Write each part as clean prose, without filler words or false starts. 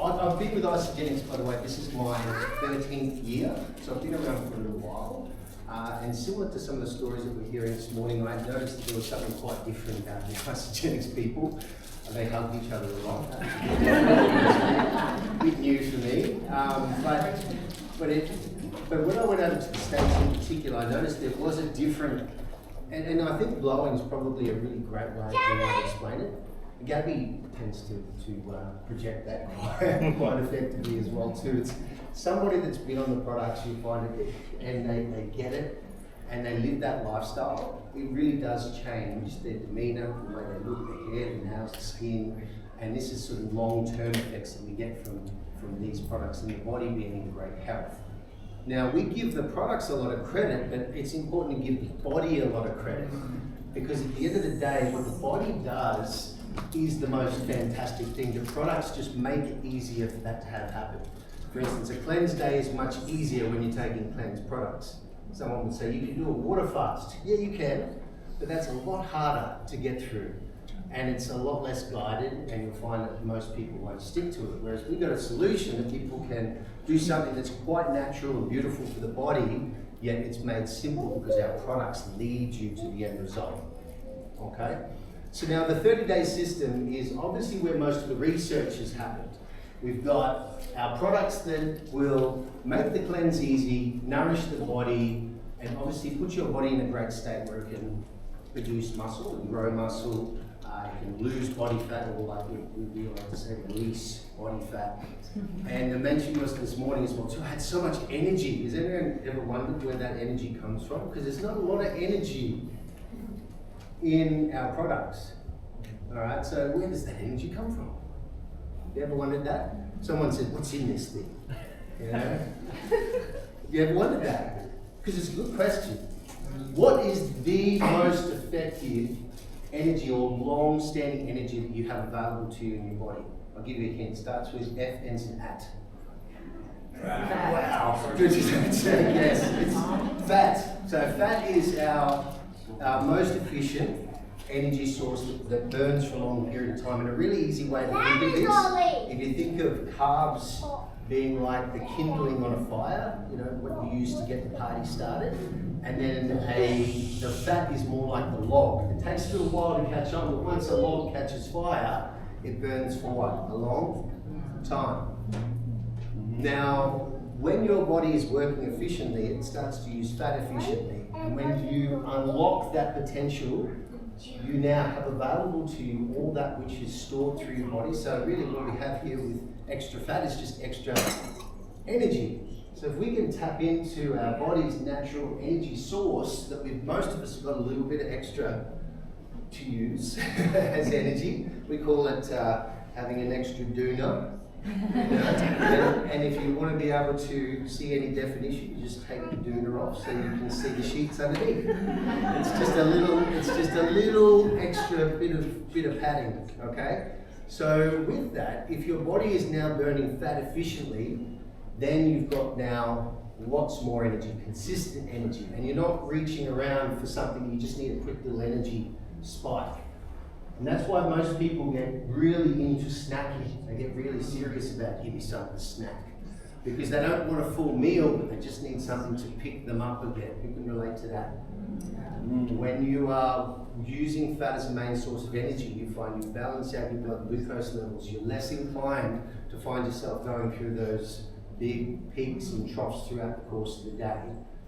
I've been with Isogenics, by the way, this is my 13th year, so I've been around for a little while. And similar to some of the stories that we're hearing this morning, I noticed that there was something quite different about the Isogenics people. They hugged each other a lot. Bit new for me. But when I went over to the States in particular, I noticed there was a different, and I think blowing is probably a really great way to explain it. Gabby tends to project that quite effectively as well too. It's somebody that's been on the products, you find it, and they get it, and they live that lifestyle. It really does change their demeanour, the way they look, their hair, the nails, the skin, and this is sort of long-term effects that we get from these products and the body being in great health. Now, we give the products a lot of credit, but it's important to give the body a lot of credit, because at the end of the day, what the body does is the most fantastic thing. The products just make it easier for that to happen. For instance, a cleanse day is much easier when you're taking cleanse products. Someone would say, you can do a water fast. Yeah, you can, but that's a lot harder to get through. And it's a lot less guided, and you'll find that most people won't stick to it. Whereas we've got a solution that people can do something that's quite natural and beautiful for the body, yet it's made simple because our products lead you to the end result. Okay? So now the 30-day system is obviously where most of the research has happened. We've got our products that will make the cleanse easy, nourish the body, and obviously put your body in a great state where it can produce muscle and grow muscle. It can lose body fat, or like we like to say, release body fat. And the mention was this morning as well, too, I had so much energy. Has anyone ever wondered where that energy comes from? Because there's not a lot of energy in our products. All right, so where does that energy come from? You ever wondered that? Someone said, what's in this thing? You know? You ever wondered that? Because it's a good question. What is the most effective energy or long-standing energy that you have available to you in your body? I'll give you a hint. It starts with F, ends in at. Wow. Good. Yes, it's fat. So fat is our most efficient energy source that burns for a long period of time. And a really easy way to think of this, if you think of carbs being like the kindling on a fire, you know, what you use to get the party started, and then the fat is more like the log. It takes a little while to catch on, but once a log catches fire, it burns for what? A long time. Now, when your body is working efficiently, it starts to use fat efficiently. And when you unlock that potential, you now have available to you all that which is stored through your body. So really what we have here with extra fat is just extra energy. So if we can tap into our body's natural energy source, that most of us have got a little bit of extra to use as energy. We call it having an extra doona. And if you want to be able to see any definition, you just take the doona off so you can see the sheets underneath. It's just a little extra bit of padding, okay? So with that, if your body is now burning fat efficiently, then you've got now lots more energy, consistent energy, and you're not reaching around for something, you just need a quick little energy spike. And that's why most people get really into snacking. They get really serious about give me something to snack. Because they don't want a full meal, but they just need something to pick them up again. Who can relate to that? When you are using fat as a main source of energy, you find you balance out your blood glucose levels. You're less inclined to find yourself going through those big peaks and troughs throughout the course of the day.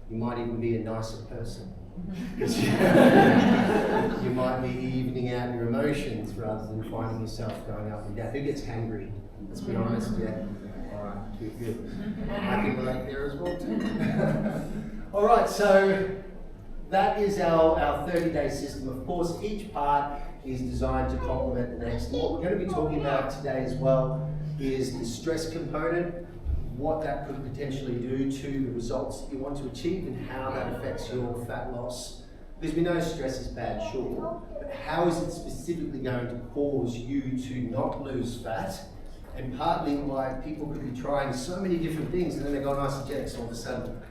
You might even be a nicer person. Because you might be evening out your emotions rather than finding yourself going up and down. Who gets hangry? Let's be honest, yeah. Alright, good. I can relate there as well too. Alright, so that is our 30-day system. Of course, each part is designed to complement the next. And what we're going to be talking about today as well is the stress component, what that could potentially do to the results that you want to achieve and how that affects your fat loss. Because we know stress is bad, sure, but how is it specifically going to cause you to not lose fat? And partly why people could be trying so many different things and then they go on isogenics, all of a sudden,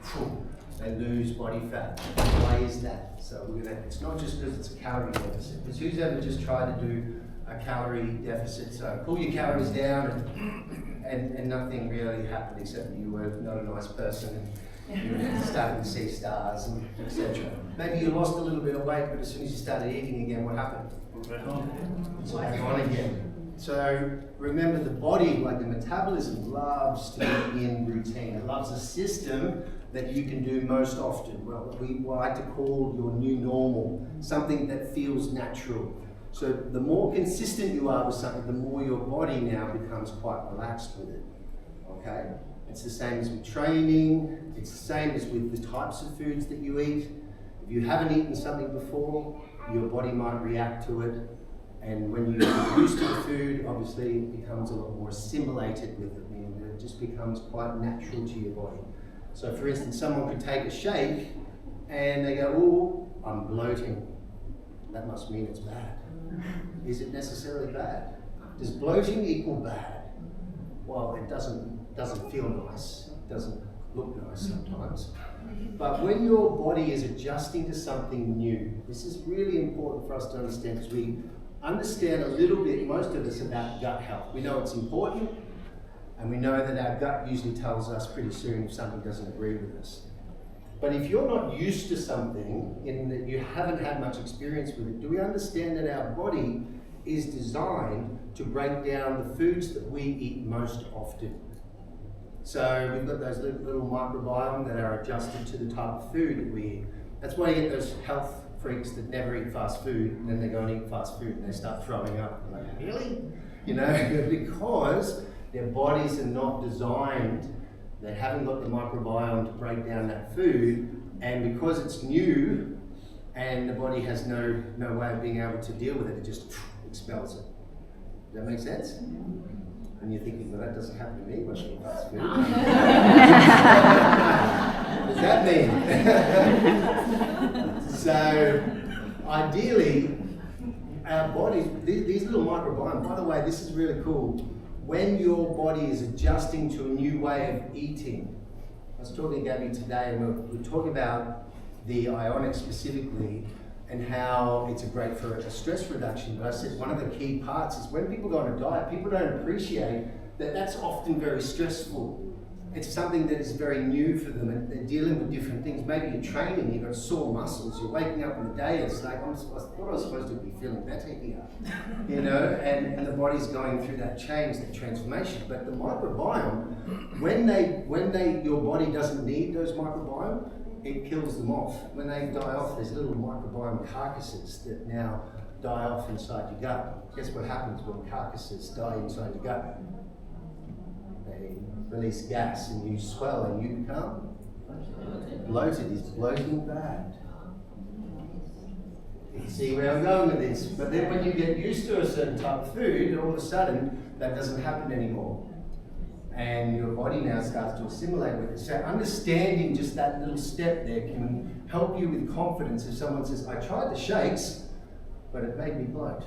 they lose body fat. Why is that? So it's not just because it's a calorie deficit. Because who's ever just tried to do a calorie deficit? So pull your calories down and nothing really happened except that you were not a nice person and you were starting to see stars and etc. Maybe you lost a little bit of weight, but as soon as you started eating again, what happened? It's back on again. So remember, the body, like the metabolism, loves to be in routine. It loves a system that you can do most often. Well, we like to call your new normal, something that feels natural. So the more consistent you are with something, the more your body now becomes quite relaxed with it. Okay? It's the same as with training. It's the same as with the types of foods that you eat. If you haven't eaten something before, your body might react to it. And when you get used to the food, obviously it becomes a lot more assimilated with it, meaning that it just becomes quite natural to your body. So for instance, someone could take a shake and they go, oh, I'm bloating. That must mean it's bad. Is it necessarily bad? Does bloating equal bad? Well, it doesn't feel nice. It doesn't look nice sometimes. But when your body is adjusting to something new, this is really important for us to understand, because we understand a little bit, most of us, about gut health. We know it's important, and we know that our gut usually tells us pretty soon if something doesn't agree with us. But if you're not used to something, in that you haven't had much experience with it, do we understand that our body is designed to break down the foods that we eat most often? So we've got those little microbiome that are adjusted to the type of food that we eat. That's why you get those health freaks that never eat fast food, and then they go and eat fast food and they start throwing up. Like, really? You know, because their bodies are not designed, they haven't got the microbiome to break down that food, and because it's new and the body has no way of being able to deal with it, it just expels it. Does that make sense? And you're thinking, well, that doesn't happen to me when I eat fast food. What does that mean? So, ideally, our bodies, these little microbiomes, by the way, this is really cool. When your body is adjusting to a new way of eating, I was talking to Gabby today, and we're talking about the ionics specifically, and how it's great for a stress reduction. But I said one of the key parts is when people go on a diet, people don't appreciate that that's often very stressful. It's something that is very new for them, and they're dealing with different things. Maybe you're training, you've got sore muscles, you're waking up in the day, and it's like, I thought I was supposed to be feeling better here, you know, and the body's going through that change, that transformation. But the microbiome, when your body doesn't need those microbiome, it kills them off. When they die off, there's little microbiome carcasses that now die off inside your gut. Guess what happens when carcasses die inside your gut? They release gas and you swell and you become bloated. Is bloating bad? You can see where I'm going with this. But then when you get used to a certain type of food, all of a sudden that doesn't happen anymore. And your body now starts to assimilate with it. So understanding just that little step there can help you with confidence. If someone says, I tried the shakes, but it made me bloat.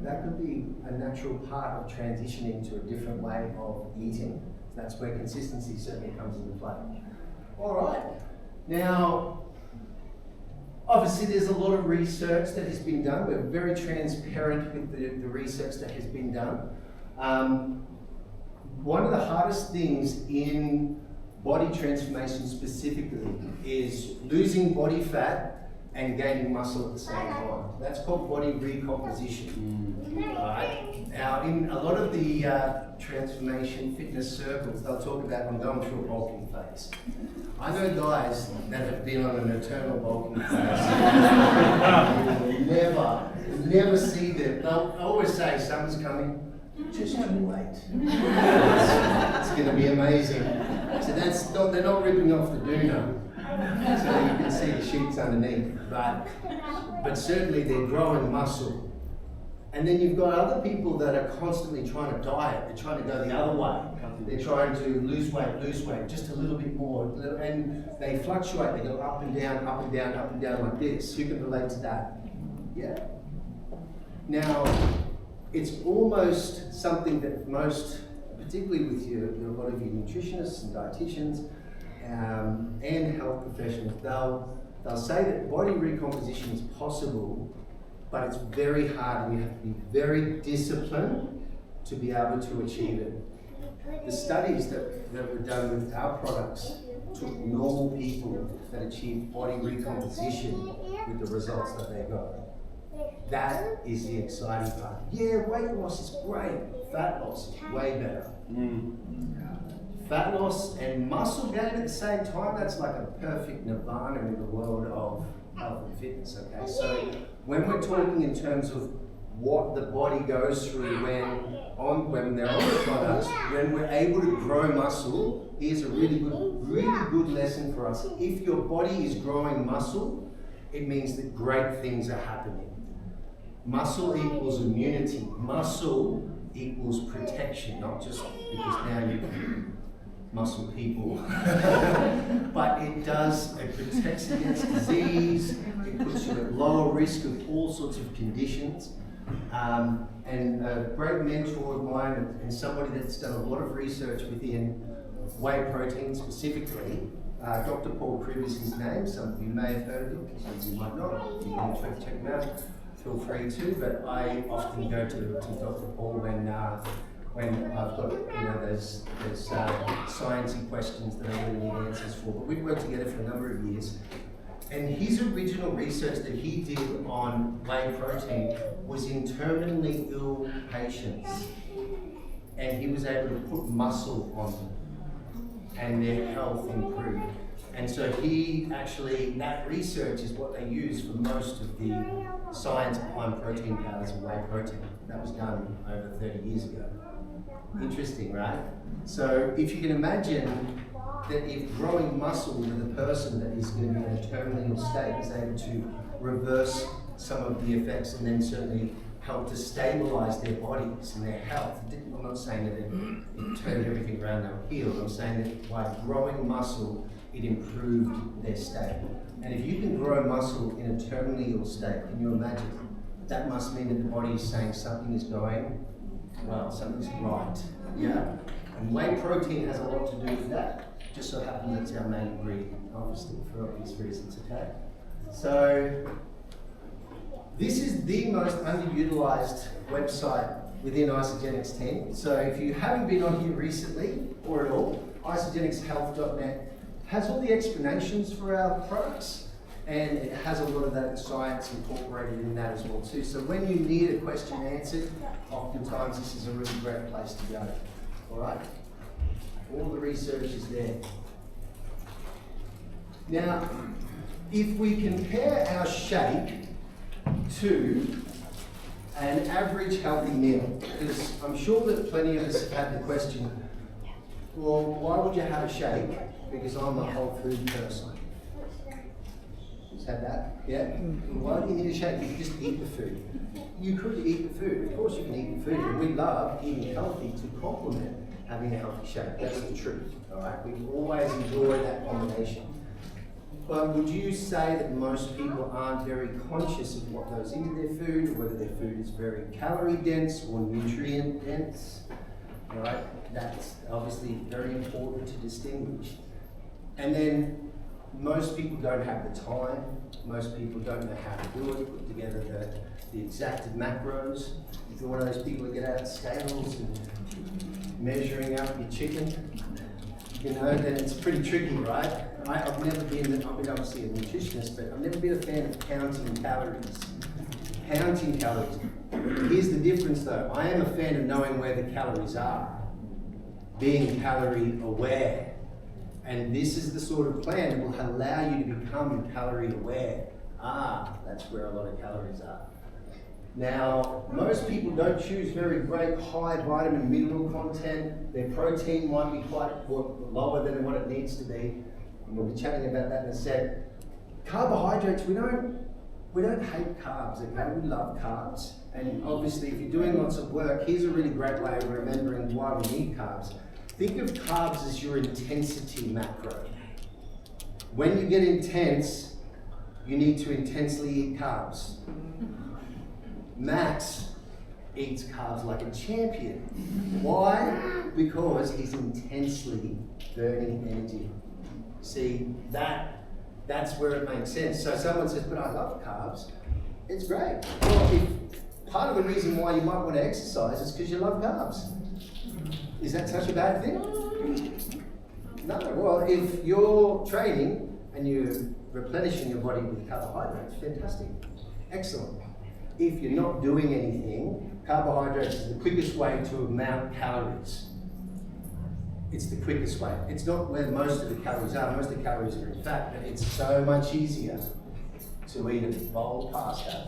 That could be a natural part of transitioning to a different way of eating. That's where consistency certainly comes into play. All right. Now, obviously there's a lot of research that has been done. We're very transparent with the research that has been done. One of the hardest things in body transformation specifically is losing body fat and gaining muscle at the same time. That's called body recomposition. Right? Now, in a lot of the transformation fitness circles, they'll talk about, I'm going through a bulking phase. I know guys that have been on an eternal bulking phase. never see them. They'll always say, summer's coming. Just wait. It's going to be amazing. So they're not ripping off the doona, so you can see the sheets underneath. But certainly they're growing muscle. And then you've got other people that are constantly trying to diet. They're trying to go the other way. They're trying to lose weight, just a little bit more. And they fluctuate. They go up and down, up and down, up and down like this. Who can relate to that? Yeah. Now, it's almost something that most, particularly with a lot of your nutritionists and dietitians and health professionals, they'll say that body recomposition is possible, but it's very hard and you have to be very disciplined to be able to achieve it. The studies that were done with our products took normal people that achieved body recomposition with the results that they got. That is the exciting part. Yeah, weight loss is great. Fat loss is way better. Fat loss and muscle gain at the same time, that's like a perfect nirvana in the world of health and fitness, okay? So when we're talking in terms of what the body goes through when they're on the products, when we're able to grow muscle, here's a really good lesson for us. If your body is growing muscle, it means that great things are happening. Muscle equals immunity. Muscle equals protection, not just because now you're muscle people, but it protects against disease, it puts you at lower risk of all sorts of conditions. And a great mentor of mine and somebody that's done a lot of research within whey protein specifically, Dr. Paul Cribb is his name. Some of you may have heard of him, some of you might not. If you want to check him out, feel free to. But I often go to Dr. Paul when I've got those sciencey questions that I really need answers for. But we've worked together for a number of years. And his original research that he did on whey protein was in terminally ill patients. And he was able to put muscle on them and their health improved. And so that research is what they use for most of the science behind protein powders and whey protein. That was done over 30 years ago. Interesting, right? So if you can imagine that if growing muscle with a person that is going to be in a terminal state is able to reverse some of the effects and then certainly help to stabilize their bodies and their health. I'm not saying that it turned everything around, they were healed. I'm saying that by growing muscle, it improved their state. And if you can grow muscle in a terminally ill state, can you imagine? That must mean that the body is saying something is going well, something's right. Yeah? And whey protein has a lot to do with that. Just so happens it's our main ingredient, obviously, for obvious reasons, okay? So, this is the most underutilized website within Isagenix 10. So if you haven't been on here recently, or at all, isagenixhealth.net has all the explanations for our products, and it has a lot of that science incorporated in that as well too. So when you need a question answered, oftentimes this is a really great place to go, all right? All the research is there. Now, if we compare our shake to an average healthy meal, because I'm sure that plenty of us have had the question, well, why would you have a shake? Because I'm a whole food person. Just had that? Yeah? Why do you need a shake? You can just eat the food. You could eat the food. Of course you can eat the food. And we love eating healthy to complement having a healthy shake. That's the truth. Alright? We always enjoy that combination. But would you say that most people aren't very conscious of what goes into their food, or whether their food is very calorie dense or nutrient dense? Alright? That's obviously very important to distinguish. And then most people don't have the time, most people don't know how to do it, put together the exacted macros. If you're one of those people that get out scales and measuring out your chicken, then it's pretty tricky, right? I've never been obviously a nutritionist, but I've never been a fan of counting calories. Counting calories. Here's the difference though. I am a fan of knowing where the calories are. Being calorie aware. And this is the sort of plan that will allow you to become calorie aware. That's where a lot of calories are. Now, most people don't choose very great high vitamin mineral content. Their protein might be quite lower than what it needs to be. And we'll be chatting about that in a sec. Carbohydrates, we don't hate carbs, okay? We love carbs. And obviously, if you're doing lots of work, here's a really great way of remembering why we need carbs. Think of carbs as your intensity macro. When you get intense, you need to intensely eat carbs. Max eats carbs like a champion. Why? Because he's intensely burning energy. See, that's where it makes sense. So someone says, but I love carbs. It's great. Well, part of the reason why you might want to exercise is because you love carbs. Is that such a bad thing? No. Well, if you're training and you're replenishing your body with carbohydrates, fantastic. Excellent. If you're not doing anything, carbohydrates is the quickest way to amount calories. It's the quickest way. It's not where most of the calories are. Most of the calories are in fat, but it's so much easier to eat a bowl of pasta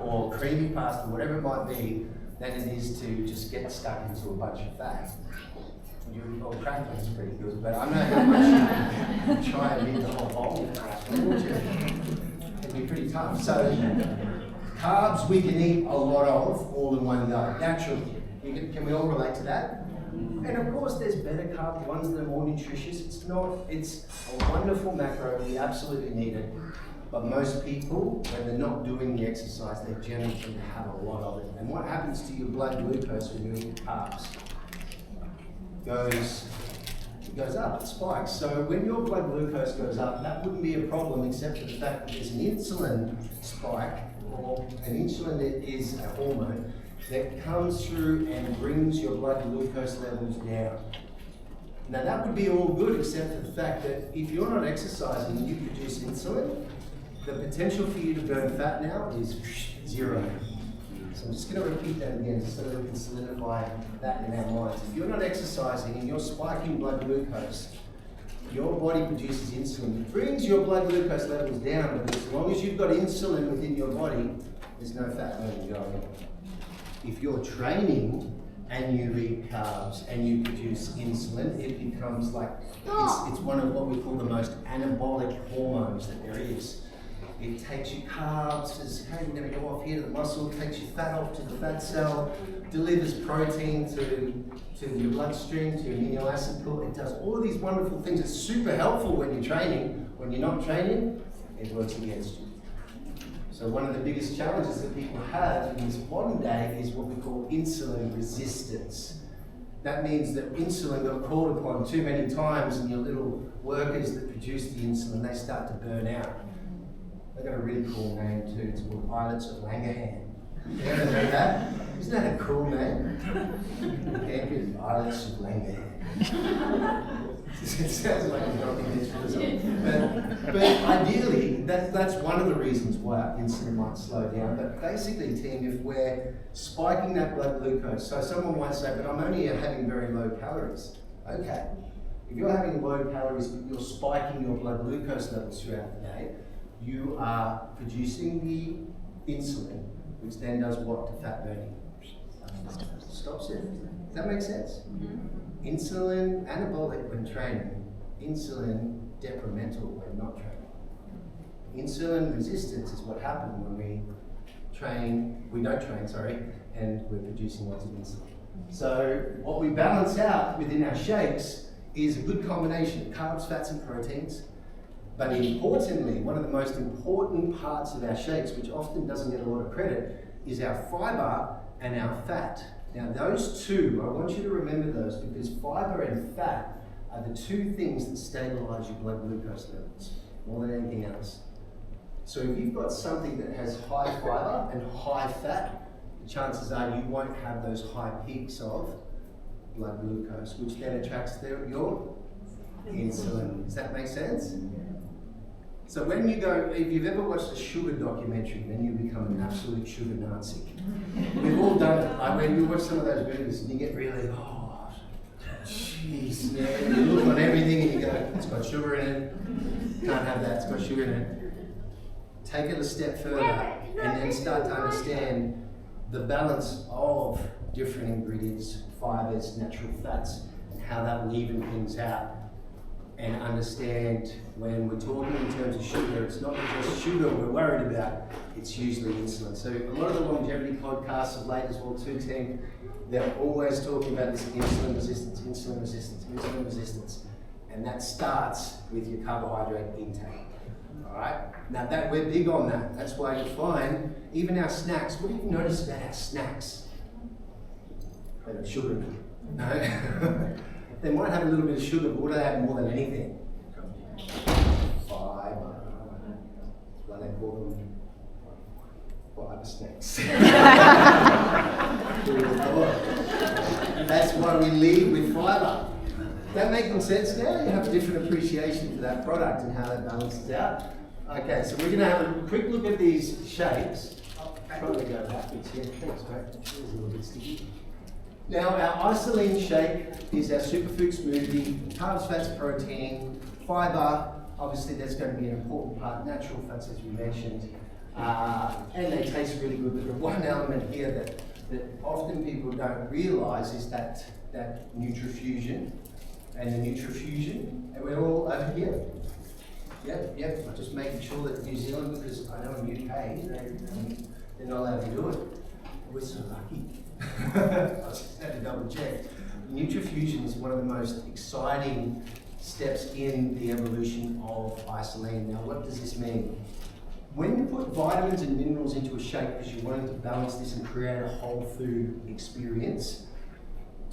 or creamy pasta, whatever it might be, than it is to just get stuck into a bunch of fat. Cravings is pretty good, but I know how much you can try and eat the whole bowl of pasta, wouldn't you? It'd be pretty tough. So carbs we can eat a lot of all in one go, naturally. Can we all relate to that? And of course there's better carb ones that are more nutritious. It's a wonderful macro, we absolutely need it. But most people, when they're not doing the exercise, they generally tend to have a lot of it. And what happens to your blood glucose when you eat carbs? It goes up, it spikes. So when your blood glucose goes up, that wouldn't be a problem except for the fact that there's an insulin spike, or an insulin that is a hormone that comes through and brings your blood glucose levels down. Now that would be all good except for the fact that if you're not exercising and you produce insulin, the potential for you to burn fat now is 0. So I'm just going to repeat that again so that we can solidify that in our minds. If you're not exercising and you're spiking blood glucose, your body produces insulin. It brings your blood glucose levels down, but as long as you've got insulin within your body, there's no fat burning going on. If you're training and you eat carbs and you produce insulin, it becomes like, it's one of what we call the most anabolic hormones that there is. It takes your carbs, says, hey, we're going to go off here to the muscle, takes your fat off to the fat cell, delivers protein to your bloodstream, to your amino acid pool. It does all of these wonderful things. It's super helpful when you're training. When you're not training, it works against you. So one of the biggest challenges that people have in this modern day is what we call insulin resistance. That means that insulin got called upon too many times and your little workers that produce the insulin, they start to burn out. They've got a really cool name too. It's called Islets of Langerhans. You ever heard that? Isn't that a cool name? Campus Islets of Langerhans. It sounds like a documentary or something. But ideally, that's one of the reasons why insulin might slow down. But basically, team, if we're spiking that blood glucose, so someone might say, but I'm only having very low calories. Okay. If you're having low calories, but you're spiking your blood glucose levels throughout the day, you are producing the insulin, which then does what to fat burning? Stops it. Does that make sense? Mm-hmm. Insulin anabolic when training, insulin detrimental when not training. Insulin resistance is what happens when we don't train, and we're producing lots of insulin. So what we balance out within our shakes is a good combination of carbs, fats, and proteins. But importantly, one of the most important parts of our shakes, which often doesn't get a lot of credit, is our fiber and our fat. Now those two, I want you to remember those because fiber and fat are the two things that stabilize your blood glucose levels more than anything else. So if you've got something that has high fiber and high fat, the chances are you won't have those high peaks of blood glucose, which then attracts your insulin. Does that make sense? So when you go, if you've ever watched a sugar documentary, then you become an absolute sugar Nazi. We've all done it. Like when you watch some of those movies and you get really, oh, jeez, yeah. You look on everything and you go, it's got sugar in it. Can't have that, it's got sugar in it. Take it a step further and then start to understand the balance of different ingredients, fibers, natural fats, and how that will even things out. And understand when we're talking in terms of sugar, it's not just sugar we're worried about, it's usually insulin. So a lot of the longevity podcasts of late as well too, team, they're always talking about this insulin resistance, insulin resistance, insulin resistance. And that starts with your carbohydrate intake. Alright? Now that we're big on that. That's why you find even our snacks, what do you notice about our snacks? They have sugar in them. No? They might have a little bit of sugar, but what do they have more than anything? Fiber. That's why they call them fiber snacks. That's why we lead with fiber. That making sense now? You have a different appreciation for that product and how that balances out. Okay, so we're going to have a quick look at these shapes. I'm trying to go backwards here. Thanks, mate. It's a little bit sticky. Now, our isoline shake is our superfood smoothie, carbs, fats, protein, fiber. Obviously, that's going to be an important part. Natural fats, as we mentioned. And they taste really good. But the one element here that often people don't realise is that nutrifusion. And the nutrifusion, and we're all over here. Yep. I'm just making sure that New Zealand, because I know in UK, they're not allowed to do it. We're so lucky. I just had to double check. Nutrifusion is one of the most exciting steps in the evolution of isoline. Now, what does this mean? When you put vitamins and minerals into a shake because you're wanting to balance this and create a whole food experience,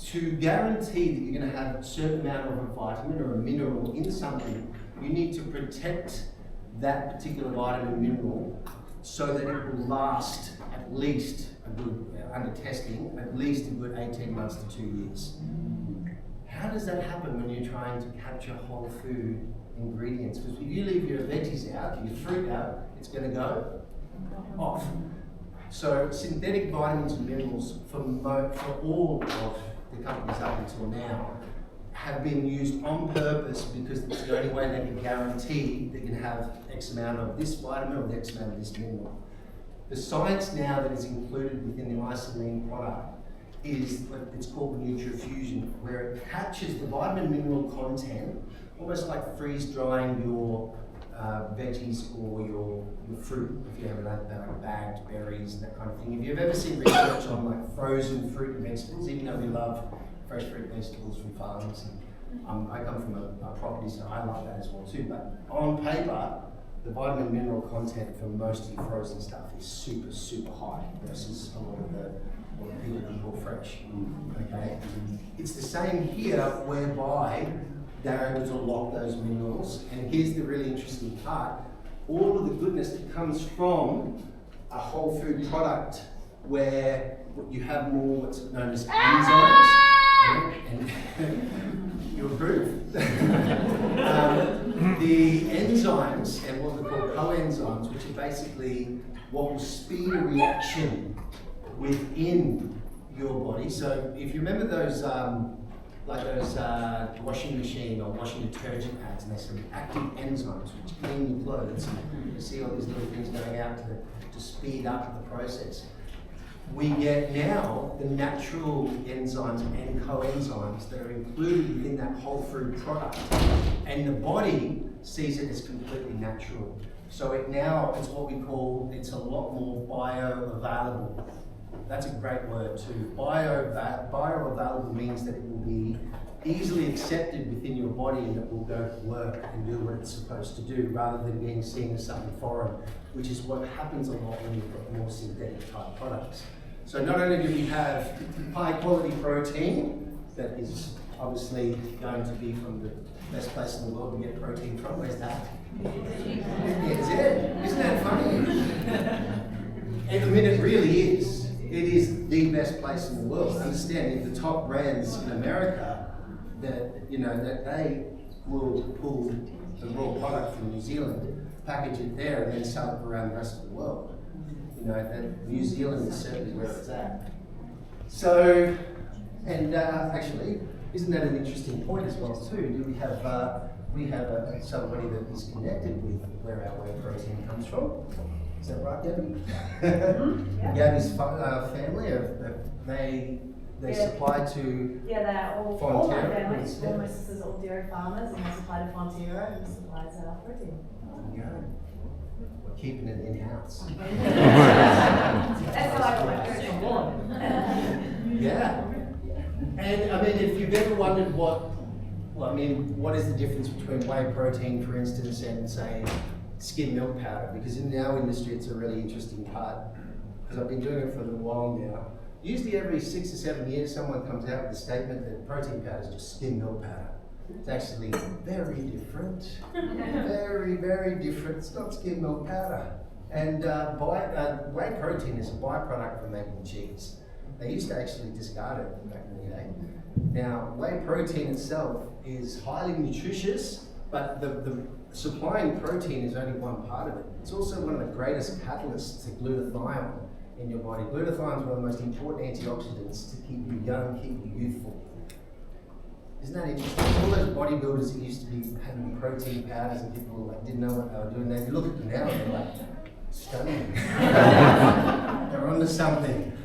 to guarantee that you're going to have a certain amount of a vitamin or a mineral in something, you need to protect that particular vitamin and mineral so that it will last at least a good, under testing, at least a good 18 months to 2 years. How does that happen when you're trying to capture whole food ingredients? Because if you leave your veggies out, your fruit out, it's going to go off. So synthetic vitamins and minerals for all of the companies up until now have been used on purpose because it's the only way they can guarantee they can have X amount of this vitamin or X amount of this mineral. The science now that is included within the isoline product is what it's called nutrifusion, where it captures the vitamin mineral content, almost like freeze drying your veggies or your fruit, if you have like bagged berries and that kind of thing. If you've ever seen research on like frozen fruit and vegetables, even though we love fresh fruit and vegetables from farms, and I come from a property, so I love that as well too, but on paper, the vitamin mineral content for most of your frozen stuff is super, super high versus a lot of the people that bought fresh. Okay? It's the same here, whereby they're able to lock those minerals. And here's the really interesting part. All of the goodness that comes from a whole food product where you have more what's known as enzymes, and you approve. The enzymes and what we call coenzymes, which are basically what will speed a reaction within your body. So if you remember those washing machine or washing detergent ads, and they say active enzymes which clean your clothes, and you see all these little things going out to speed up the process. We get now the natural enzymes and coenzymes that are included within that whole food product, and the body sees it as completely natural. So it's what we call, it's a lot more bioavailable. That's a great word too. Bioavailable means that it will be easily accepted within your body and it will go to work and do what it's supposed to do, rather than being seen as something foreign, which is what happens a lot when you've got more synthetic type products. So not only do we have high quality protein that is obviously going to be from the best place in the world to get protein from. Where's that? Isn't that funny? And I mean, it really is. It is the best place in the world. Understand, if the top brands in America, that they will pull the raw product from New Zealand, package it there, and then sell it around the rest of the world. That New Zealand is certainly where it's at. So, and actually, isn't that an interesting point as well too? Do we have somebody that is connected with where our whey protein comes from? Is that right, Gabby? Yeah. Gabby's family, they supply to they're all my family. All my sisters are all dairy farmers, and they supply to Fonterra, who supplies our protein. Yeah. We're keeping it in-house. That's how I got my protein born. Yeah. And I mean, if you've ever wondered what is the difference between whey protein, for instance, and say skim milk powder? Because in our industry, it's a really interesting part. Because I've been doing it for a little while now. Usually every 6 or 7 years, someone comes out with a statement that protein powder is just skim milk powder. It's actually very different. Very, very different. It's not skim milk powder. And whey protein is a byproduct from making cheese. They used to actually discard it back in the day. Now, whey protein itself is highly nutritious, but the supplying protein is only one part of it. It's also one of the greatest catalysts to glutathione in your body. Glutathione is one of the most important antioxidants to keep you young, keep you youthful. Isn't that interesting? All those bodybuilders that used to be having protein powders and people like didn't know what they were doing. They look at them now and they're like, stunning. They're onto something.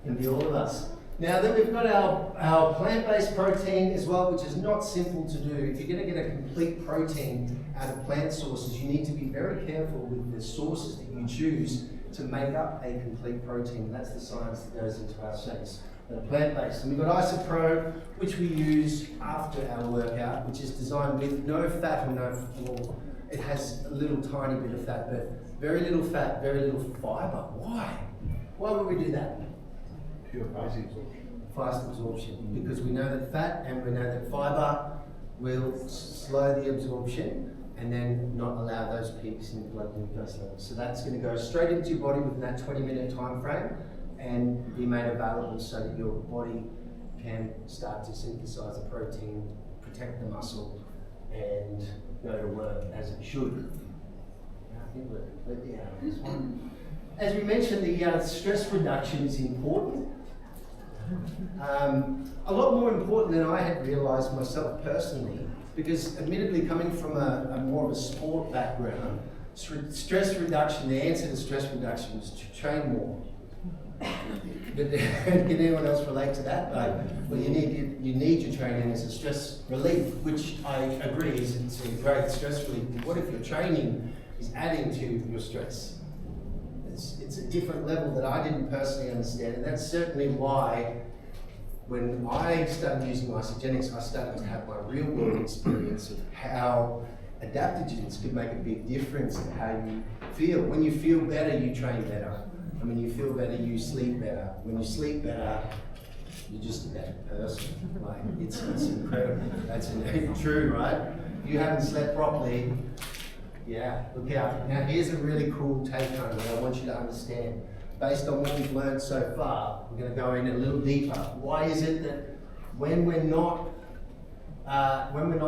Can be all of us. Now then we've got our plant-based protein as well, which is not simple to do. If you're going to get a complete protein out of plant sources, you need to be very careful with the sources that you choose to make up a complete protein. That's the science that goes into our shakes. They're plant-based. And we've got Isopro, which we use after our workout, which is designed with no fat or it has a little tiny bit of fat, but very little fat, very little fiber. Why? Why would we do that? Pure Fast absorption. Because we know that fat and we know that fiber will slow the absorption and then not allow those peaks in blood glucose levels. So that's going to go straight into your body within that 20-minute time frame and be made available so that your body can start to synthesize the protein, protect the muscle, and go to work as it should. I think we're completely out of this one. As we mentioned, the stress reduction is important. A lot more important than I had realised myself personally, because admittedly coming from a more of a sport background, stress reduction, the answer to stress reduction is to train more. Can anyone else relate to that? Well, you need your training as a stress relief, which I agree is it's a great stress relief. But what if your training is adding to your stress? It's a different level that I didn't personally understand, and that's certainly why when I started using isogenics, I started to have my real world experience of how adaptogens could make a big difference in how you feel. When you feel better, you train better. And when you feel better, you sleep better. When you sleep better, you're just a better person. Like, it's incredible. That's true, right? If you haven't slept properly, yeah, look out. Now here's a really cool take home that I want you to understand. Based on what we've learned so far, we're going to go in a little deeper. Why is it that when we're not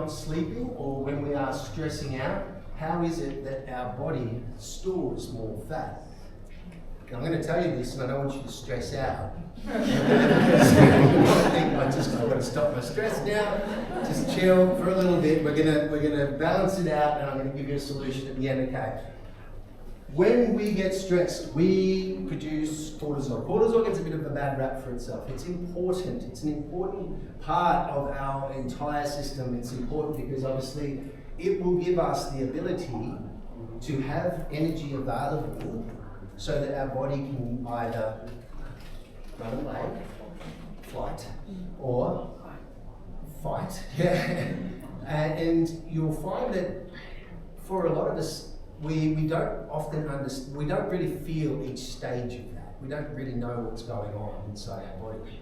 sleeping or when we are stressing out, how is it that our body stores more fat? Now, I'm going to tell you this, and I don't want you to stress out. I think I've got to stop my stress now. Just chill for a little bit. We're gonna balance it out, and I'm going to give you a solution at the end. Okay. When we get stressed, we produce cortisol. Cortisol gets a bit of a bad rap for itself. It's important. It's an important part of our entire system. It's important because obviously it will give us the ability to have energy available so that our body can either run away, flight, or fight. Yeah. And you'll find that for a lot of us, we don't often understand, we don't really feel each stage of that. We don't really know what's going on inside our body.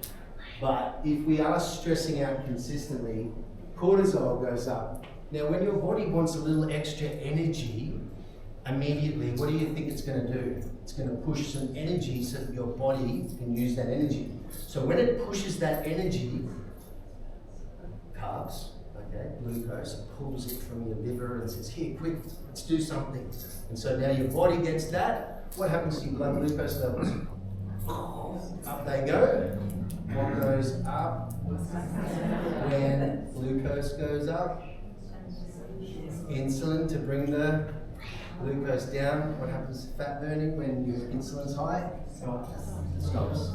But if we are stressing out consistently, cortisol goes up. Now, when your body wants a little extra energy, immediately, what do you think it's going to do? It's going to push some energy so that your body can use that energy. So when it pushes that energy, carbs, okay, glucose, pulls it from your liver and says, here, quick, let's do something. And so now your body gets that. What happens to your blood glucose levels? Up they go. What goes up when glucose goes up? Insulin to bring the glucose down. What happens to fat burning when your insulin's high? It stops.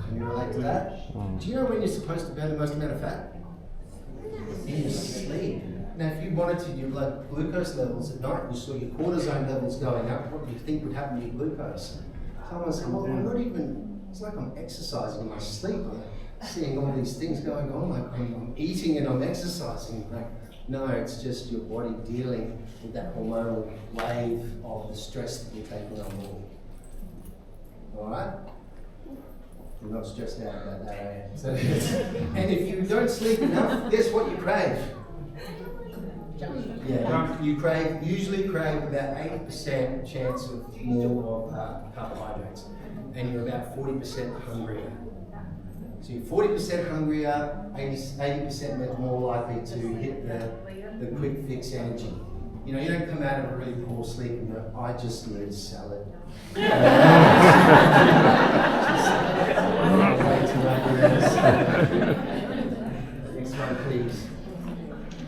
Can you relate to that? Do you know when you're supposed to burn the most amount of fat? In your sleep. Now, if you monitored your blood glucose levels at night and you saw your cortisone levels going up, what do you think would happen to your glucose? Someone said, well, I'm not even, it's like I'm exercising in my sleep. I'm seeing all these things going on, like I'm eating and I'm exercising. Like, no, it's just your body dealing with that hormonal wave of the stress that you're taking on board. Alright? You're not stressed out about that, are you? So, and if you don't sleep enough, guess what you crave? Yeah, you usually crave about 80% chance of more of carbohydrates, and you're about 40% hungrier. So you're 40% hungrier, 80% more likely to hit the quick fix energy. You know, you don't come out of a really poor sleep and go, I just need a salad. Next one, please.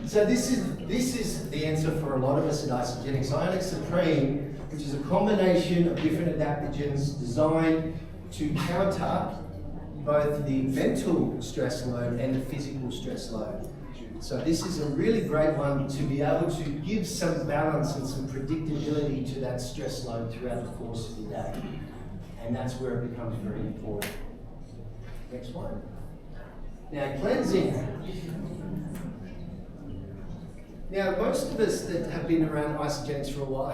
So this is the answer for a lot of us at Isogenics. Ionic Supreme, which is a combination of different adaptogens designed to counter both the mental stress load and the physical stress load. So this is a really great one to be able to give some balance and some predictability to that stress load throughout the course of the day. And that's where it becomes very important. Next one. Now, cleansing. Now, most of us that have been around Isogenics for a while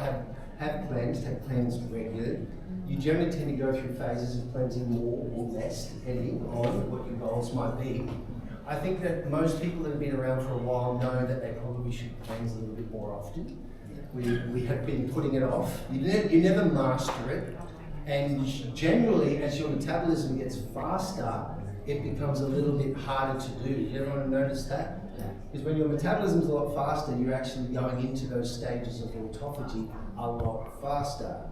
have cleansed regularly. You generally tend to go through phases of cleansing more or less, depending on what your goals might be. I think that most people that have been around for a while know that they probably should cleanse a little bit more often. We have been putting it off. You never master it. And generally, as your metabolism gets faster, it becomes a little bit harder to do. You ever notice that? Because when your metabolism is a lot faster, you're actually going into those stages of autophagy a lot faster.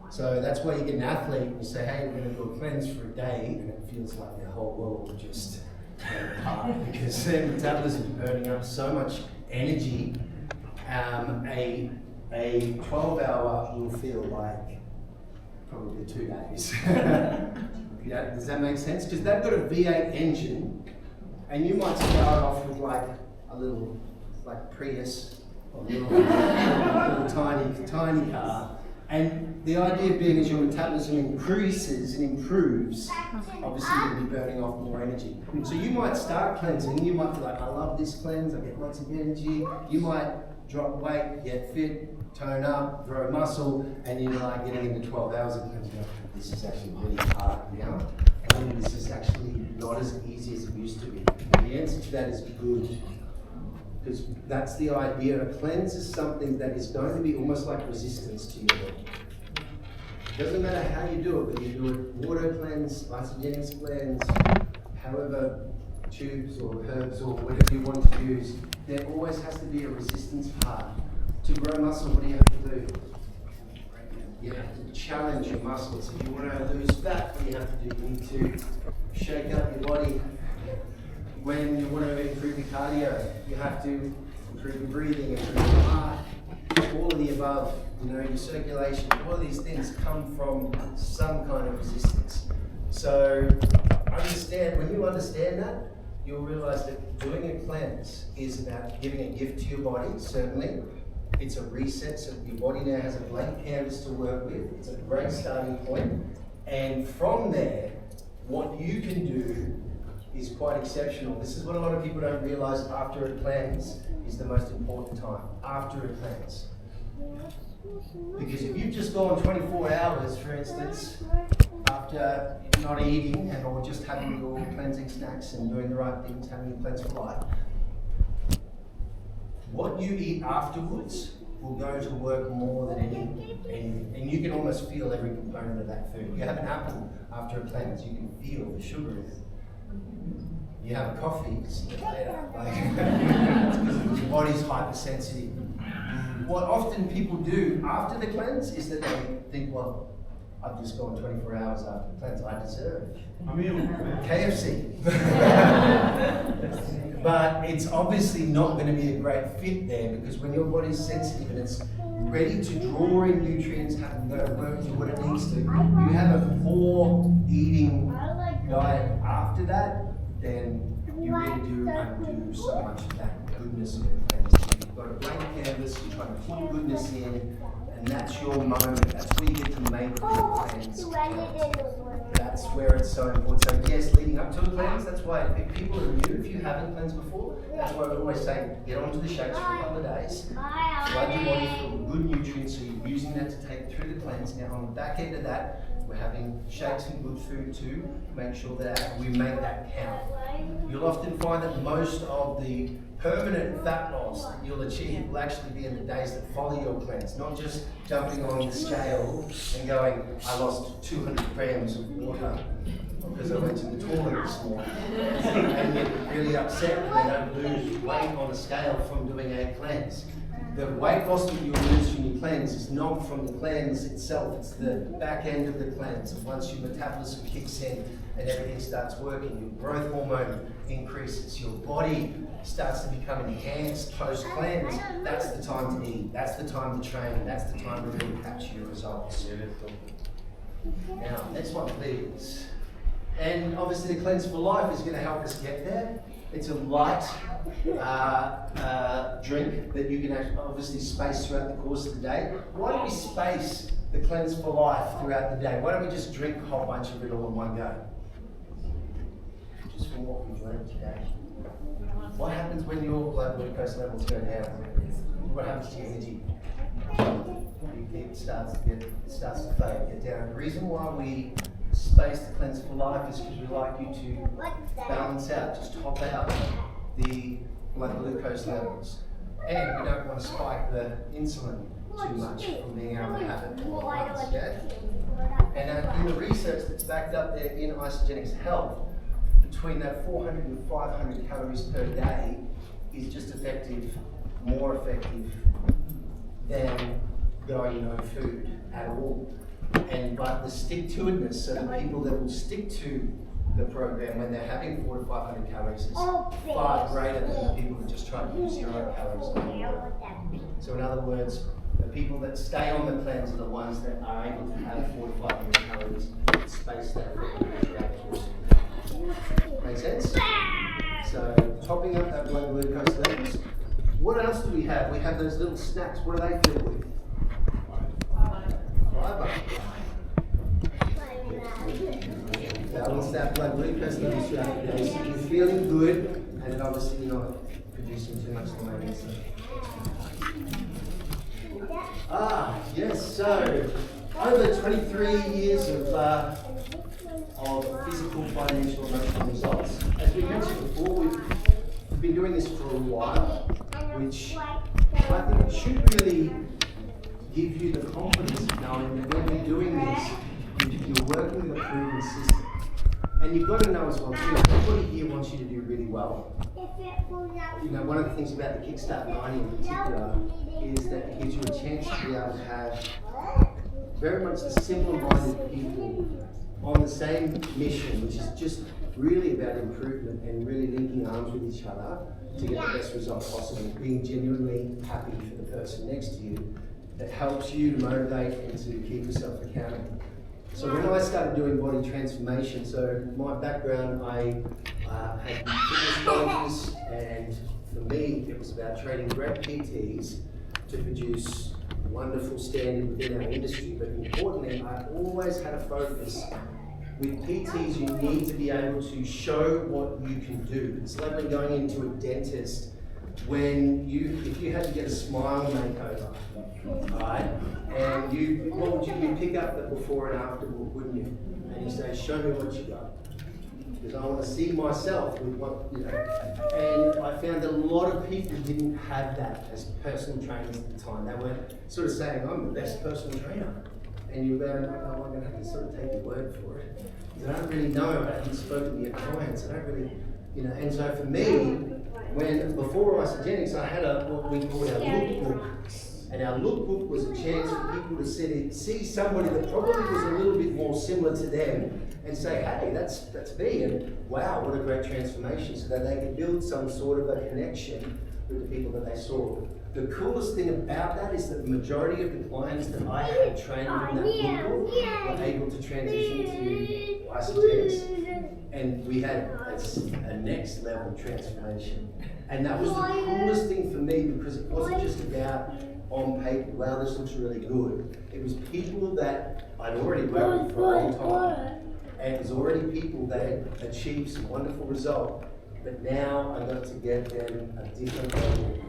So that's why you get an athlete and you say, hey, we're going to do a cleanse for a day, and it feels like their whole world just fell apart because their metabolism is burning up so much energy. A 12-hour will feel like probably 2 days. Yeah, does that make sense? Because they've got a V8 engine, and you might start off with like a little Prius, or a little tiny car. And the idea being as your metabolism increases and improves, obviously you'll be burning off more energy. So you might start cleansing, you might be like, I love this cleanse, I get lots of energy. You might drop weight, get fit, tone up, grow muscle, and you're like getting into 12 hours of cleansing. This is actually really hard now. And this is actually not as easy as it used to be. And the answer to that is good. Because that's the idea. A cleanse is something that is going to be almost like resistance to your body. It doesn't matter how you do it, whether you do it water cleanse, Isogenics cleanse, however, tubes or herbs or whatever you want to use, there always has to be a resistance part. To grow muscle, what do you have to do? You have to challenge your muscles. If you want to lose fat, what do you have to do? You need to shake up your body. When you want to improve your cardio, you have to improve your breathing, improve your heart, all of the above, your circulation, all of these things come from some kind of resistance. So when you understand that, you'll realize that doing a cleanse is about giving a gift to your body, certainly. It's a reset, so your body now has a blank canvas to work with. It's a great starting point. And from there, what you can do is quite exceptional. This is what a lot of people don't realize after a cleanse is the most important time, after a cleanse. Because if you've just gone 24 hours, for instance, after not eating and or just having your cleansing snacks and doing the right things, having a cleanse for life, what you eat afterwards will go to work more than anything. And you can almost feel every component of that food. You have an apple after a cleanse, you can feel the sugar in it. You have a coffee, it's later. It's because your body's hypersensitive. What often people do after the cleanse is that they think, well, I've just gone 24 hours after the cleanse, I deserve KFC. But it's obviously not going to be a great fit there, because when your body's sensitive and it's ready to draw in nutrients, having go to work, do what it needs to, you have a poor eating diet after that, then you really do undo so much of that goodness of the cleanse. You've got a blank canvas, you're trying to put goodness in, and that's your moment. That's where you get to make your cleanse count. That's where it's so important. So yes, leading up to a cleanse, that's why if people are new, if you haven't cleansed before, that's why we always say get onto the shakes for a couple of days, flood your body full of good nutrients, so you're using that to take through the cleanse. Now on the back end of that, We're having shakes and good food too. Make sure that we make that count. You'll often find that most of the permanent fat loss that you'll achieve will actually be in the days that follow your cleanse, not just jumping on the scale and going, I lost 200 grams of water because I went to the toilet this morning, and get really upset when they don't lose weight on a scale from doing a cleanse. The weight loss that you lose from your cleanse is not from the cleanse itself, it's the back end of the cleanse. And once your metabolism kicks in and everything starts working, your growth hormone increases, your body starts to become enhanced post-cleanse, that's the time to eat, that's the time to train, that's the time to really capture your results. Now, next one please. And obviously the Cleanse for Life is going to help us get there. It's a light drink that you can actually obviously space throughout the course of the day. Why don't we space the Cleanse for Life throughout the day? Why don't we just drink a whole bunch of it all in one go? Just from what we've learned today. What happens when your blood glucose levels go down? What happens to your energy? It starts to fade, get down. The reason why we space the Cleanse for Life is because we like you to balance out, just top out the blood glucose levels. And we don't want to spike the insulin too much from being able to have it all at once, yeah? And in the research that's backed up there in Isogenics Health, between that 400 and 500 calories per day is just effective, more effective than going no food at all. But the stick-to-itness, so the people that will stick to the program when they're having 400 to 500 calories is far greater than the people that just try to use 0 calories. So in other words, the people that stay on the cleanse are the ones that are able to have 400 to 500 calories spaced out throughout the course. Make sense? So topping up that blood glucose levels. What else do we have? We have those little snacks. What are they filled with? Fiber. Balance that blood glucose levels throughout the day so you're feeling good and then obviously you're not producing too much insulin. Yes, so over 23 years of physical, financial, emotional results. As we mentioned before, we've been doing this for a while, which I think should really give you the confidence of knowing that when you're doing this, you're working with a proven system. And you've got to know as well too, everybody here wants you to do really well. You know, one of the things about the Kickstart 90 in particular is that it gives you a chance to be able to have very much the similar-minded people on the same mission, which is just really about improvement and really linking arms with each other to get the best result possible, being genuinely happy for the person next to you. That helps you to motivate and to keep yourself accountable. So when I started doing body transformation, so my background, I had fitness colleges, and for me it was about training great PTs to produce a wonderful standard within our industry, but importantly I always had a focus. With PTs you need to be able to show what you can do. It's like when going into a dentist, if you had to get a smile makeover, right? And you'd pick up the before and after book, wouldn't you? And you say, show me what you got. Because I want to see myself with what, you know. And I found that a lot of people didn't have that as personal trainers at the time. They were sort of saying, I'm the best personal trainer. And you're going, oh, I'm going to have to sort of take your word for it. I don't really know, I haven't spoken to your clients, I don't really, you know. And so for me, before Isogenics, I had what we called our lookbook. And our lookbook was a chance for people to see somebody that probably was a little bit more similar to them and say, hey, that's me, and wow, what a great transformation, so that they could build some sort of a connection with the people that they saw. The coolest thing about that is that the majority of the clients that I had trained in that lookbook were able to transition to Isogenics. And we had a next level transformation. And that was the coolest thing for me, because it wasn't just about on paper, wow, this looks really good. It was people that I'd already worked with for a long time. And it was already people that had achieved some wonderful result. but now I got to get them a different level.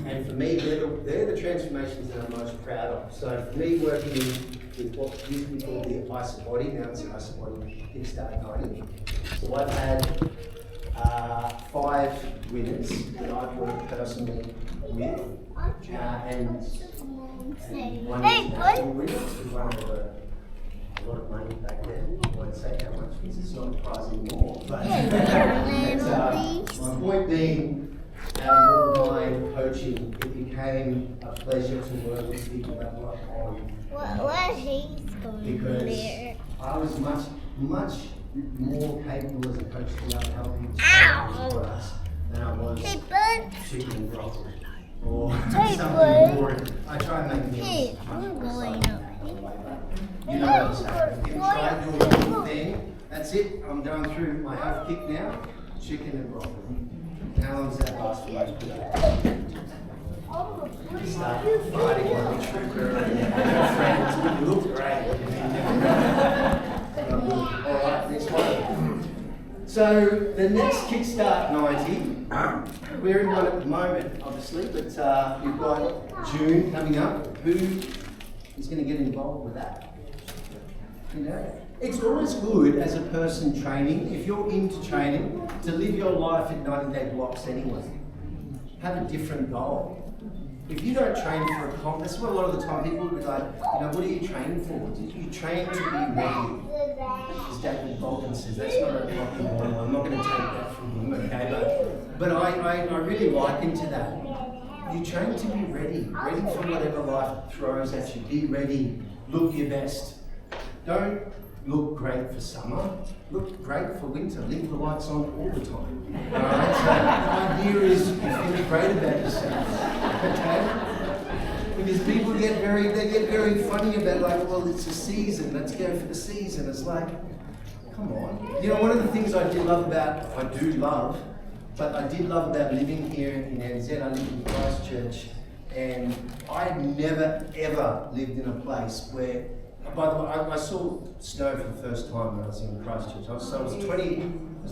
And for me, they're the transformations that I'm most proud of. So for me, working with what used to be called the Isobody, now it's the Isobody Kickstart 90. So I've had 5 winners that I've worked personally with, and one international winner, who won a lot of money back then. I won't say how much because it's not a prize anymore. But my point being, out of all my coaching, it became a pleasure to work with people that were on. What he's going Because there? I was much more capable as a coach to be able to help people Ow! for us than I was Hey, bud. chicken and broccoli or Hey, something bud. boring. I try and make Hey, meals. I'm going up. You know what I'm saying? If you try to do one thing, that's it. I'm going through my health kick now. Chicken and broccoli. How long does that last for most people? Start fighting like a trooper and friends. You look great. Alright, next one. So the next Kickstart 90, we're in one at the moment, obviously, but we've got June coming up. Who is going to get involved with that? You know, it's always good as a person training, if you're into training, to live your life in 90-day blocks anyway. Have a different goal. If you don't train for a comp, that's what a lot of the time people will be like, you know, what are you training for? You train to be ready. As David Bolton says, that's not a copy model. I'm not going to take that from him, okay? But I really like into that. You train to be ready for whatever life throws at you. Be ready, look your best. Don't look great for summer, look great for winter. Leave the lights on all the time. Alright, so the idea is you feel great about yourself. Okay? Because people get very funny about like, well, it's a season, let's go for the season. It's like, come on. You know, one of the things I did love about living here in NZ, I lived in Christchurch, and I never ever lived in a place where, by the way, I saw snow for the first time when I was in Christchurch. I was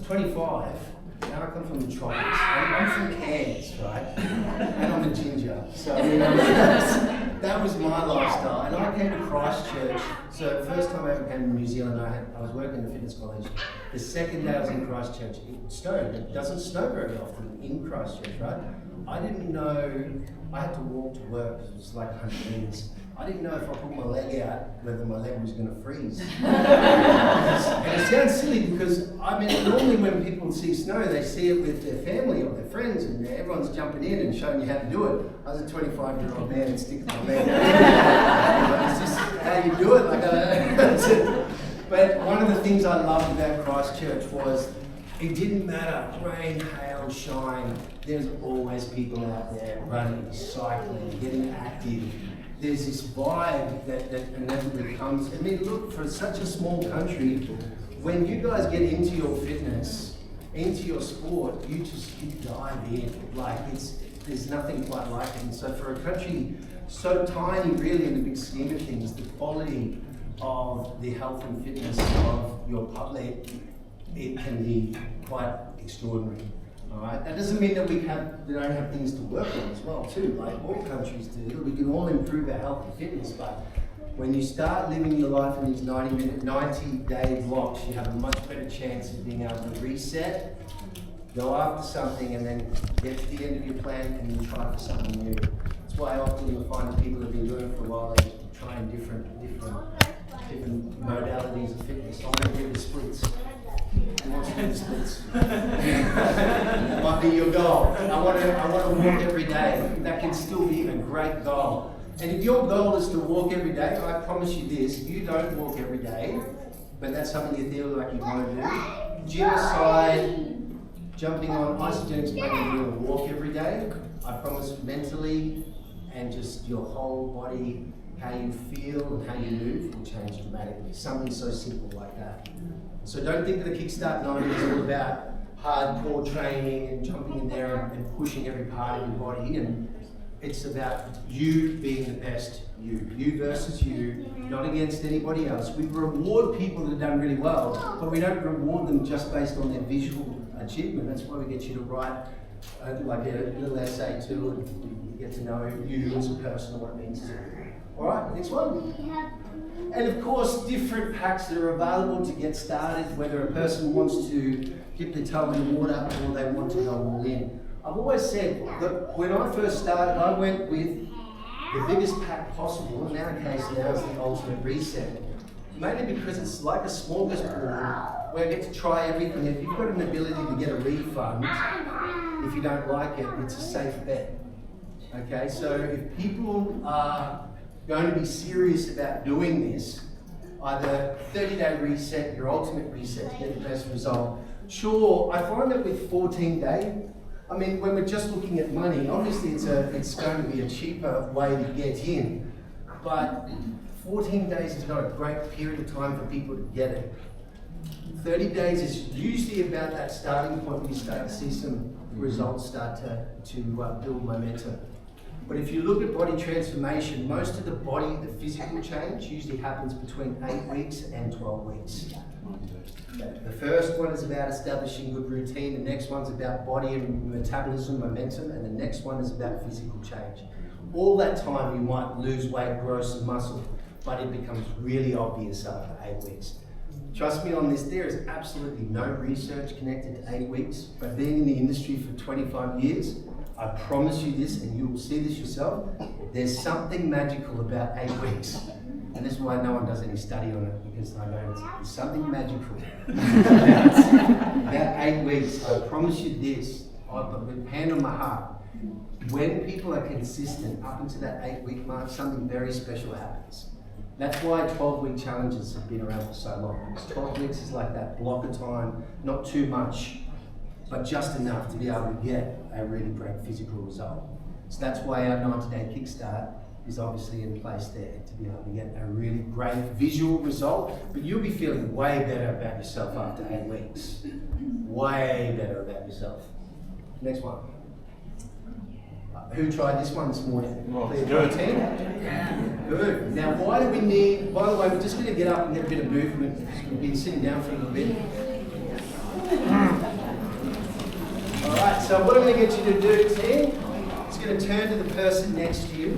25. Now I come from the tropics. I'm from Cairns, right? And I'm a ginger. So that was my lifestyle. And I came to Christchurch. So the first time I ever came to New Zealand, I was working in a fitness college. The second day I was in Christchurch, it snowed. It doesn't snow very often in Christchurch, right? I didn't know, I had to walk to work because it was like 100 metres. I didn't know if I put my leg out, whether my leg was going to freeze. And it sounds silly because, I mean, normally when people see snow, they see it with their family or their friends and everyone's jumping in and showing you how to do it. I was a 25-year-old man and sticking my leg out. It's just how you do it. That's it. But one of the things I loved about Christchurch was it didn't matter, rain, hail, shine, there's always people out there running, cycling, getting active. There's this vibe that inevitably comes. I mean, look, for such a small country, when you guys get into your fitness, into your sport, you dive in. Like, there's nothing quite like it. And so for a country so tiny, really, in the big scheme of things, the quality of the health and fitness of your public, it can be quite extraordinary. All right. That doesn't mean that we don't have things to work on as well too. Like all countries do, we can all improve our health and fitness. But when you start living your life in these 90-day blocks, you have a much better chance of being able to reset, go after something, and then get to the end of your plan and then try for something new. That's why often you'll find that people have been doing it for a while. They try different modalities of fitness. I want to do the splits. Who wants to do the splits? Might be your goal. I want to walk every day. That can still be a great goal. And if your goal is to walk every day, I promise you this: if you don't walk every day, but that's something you feel like you want to do, gym aside, jumping on isogenics, making you walk every day, I promise mentally and just your whole body, how you feel and how you move will change dramatically. Something so simple like that. So don't think that the Kickstart 90 is all about hardcore training and jumping in there and pushing every part of your body. And it's about you being the best you versus you, not against anybody else. We reward people that have done really well, but we don't reward them just based on their visual achievement. That's why we get you to write like a little essay too, and you get to know you as a person and what it means to you. All right, next one. And of course, different packs that are available to get started, whether a person wants to dip their toe in the water or they want to go all in. I've always said that when I first started, I went with the biggest pack possible. In our case, now it's the Ultimate Reset. Mainly because it's like a smorgasbord where I get to try everything. If you've got an ability to get a refund, if you don't like it, it's a safe bet. Okay, so if people are going to be serious about doing this, either 30-day reset, your ultimate reset to get the best result. Sure, I find that with 14-day, I mean, when we're just looking at money, obviously it's going to be a cheaper way to get in, but 14 days is not a great period of time for people to get it. 30 days is usually about that starting point where you start to see some results start to build momentum. But if you look at body transformation, most of the physical change usually happens between 8 weeks and 12 weeks. The first one is about establishing good routine, the next one's about body and metabolism, momentum, and the next one is about physical change. All that time you might lose weight, grow some muscle, but it becomes really obvious after 8 weeks. Trust me on this, there is absolutely no research connected to 8 weeks, but being in the industry for 25 years, I promise you this, and you will see this yourself, there's something magical about 8 weeks. And this is why no one does any study on it, because I know it's something magical. About 8 weeks, I promise you this, but with hand on my heart, when people are consistent up into that 8-week mark, something very special happens. That's why 12-week challenges have been around for so long. 12 weeks is like that block of time, not too much, but just enough to be able to get a really great physical result. So that's why our 90-day kickstart is obviously in place there to be able to get a really great visual result, but you'll be feeling way better about yourself after 8 weeks. Way better about yourself. Next one. Who tried this one this morning? Good. Good. Now, why do we need, by the way, we're just going to get up and get a bit of movement because we've been sitting down for a little bit. All right, so what I'm going to get you to do, Tim, is going to turn to the person next to you.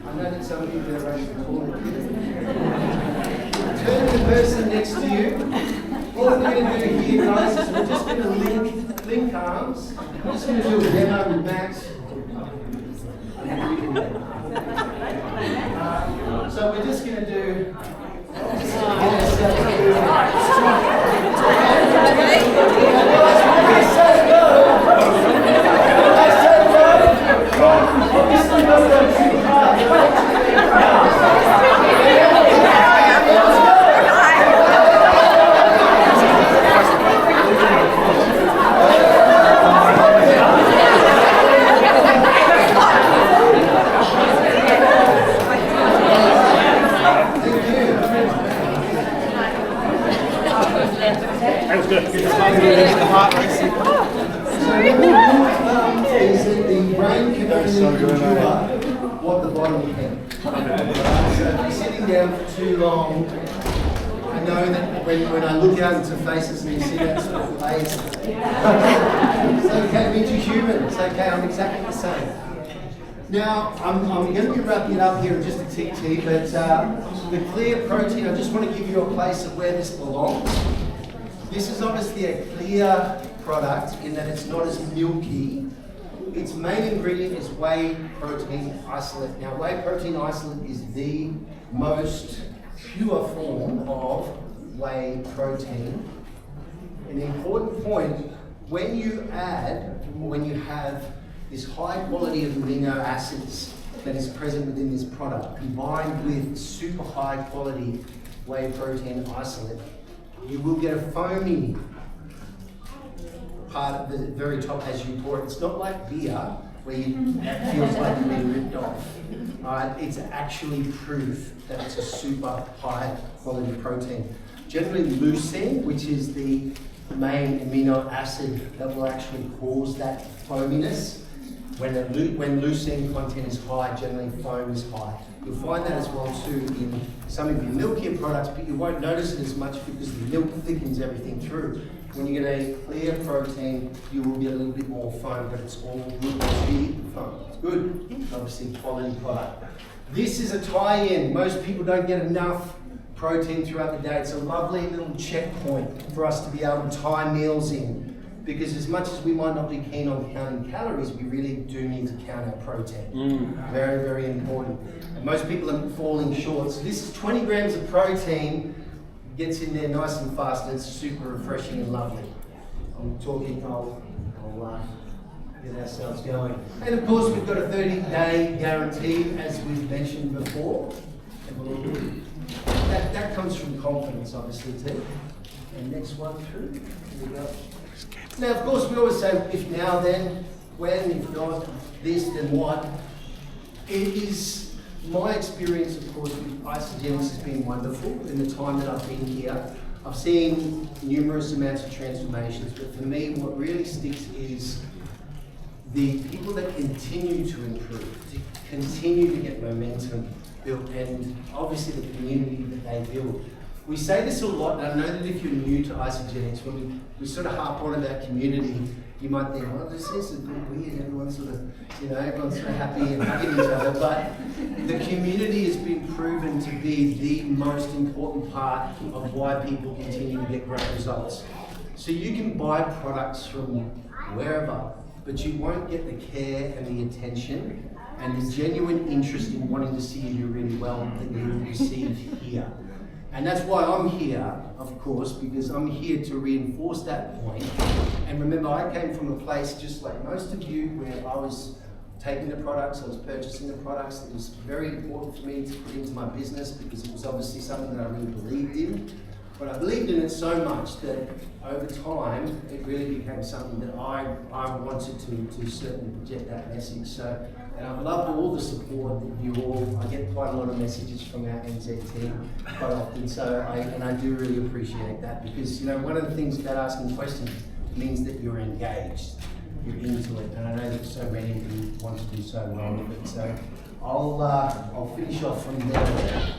I know that some of you are ready to call it. Turn to the person next to you. What we're going to do here, guys, is we're just going to link arms. We're just going to do a demo with Max. So we're just going to do. What the bottom can. So if you're sitting down for too long, I know that when I look out into faces and you see that sort of face, it's okay to be human. It's okay, I'm exactly the same. Now, I'm going to be wrapping it up here in just a tick, but the clear protein, I just want to give you a place of where this belongs. This is obviously a clear product in that it's not as milky. Its main ingredient is whey protein isolate. Now, whey protein isolate is the most pure form of whey protein. An important point, when you add, or when you have this high quality of amino acids that is present within this product, combined with super high quality whey protein isolate, you will get a foamy part of the very top as you pour it. It's not like beer where it feels like you're being ripped off. Alright, it's actually proof that it's a super high quality protein. Generally leucine, which is the main amino acid that will actually cause that foaminess, When leucine content is high, generally foam is high. You'll find that as well too in some of your milkier products, but you won't notice it as much because the milk thickens everything through. When you get a clear protein, you will get a little bit more foam, but it's all good to eat the foam. It's good, obviously quality product. This is a tie-in. Most people don't get enough protein throughout the day. It's a lovely little checkpoint for us to be able to tie meals in. Because as much as we might not be keen on counting calories, we really do need to count our protein. Very, very important. And most people are falling short. So this is 20 grams of protein, gets in there nice and fast, and it's super refreshing and lovely. I'm talking, I'll get ourselves going. And of course, we've got a 30-day guarantee, as we've mentioned before. That comes from confidence, obviously, too. And next one through. Here we go. Now, of course, we always say, if now, then, when, if not this, then what. It is my experience, of course, with Isagenix has been wonderful in the time that I've been here. I've seen numerous amounts of transformations, but for me, what really sticks is the people that continue to improve, to continue to get momentum built, and obviously the community that they build. We say this a lot, and I know that if you're new to Isagenix, when we sort of harp on about community, you might think, well, this is a bit weird, everyone's sort of, everyone's so happy and hugging each other, but the community has been proven to be the most important part of why people continue to get great results. So you can buy products from wherever, but you won't get the care and the attention and the genuine interest in wanting to see you do really well that you will receive here. And that's why I'm here, of course, because I'm here to reinforce that point. And remember, I came from a place just like most of you where I was taking the products, I was purchasing the products. It was very important for me to put into my business because it was obviously something that I really believed in. But I believed in it so much that over time, it really became something that I wanted to certainly project that message. So, and I've loved all the support that you all, I get quite a lot of messages from our NZ team quite often, so I do really appreciate that because, one of the things about asking questions means that you're engaged, you're into it, and I know that so many of you want to do so well with it. So I'll finish off from there.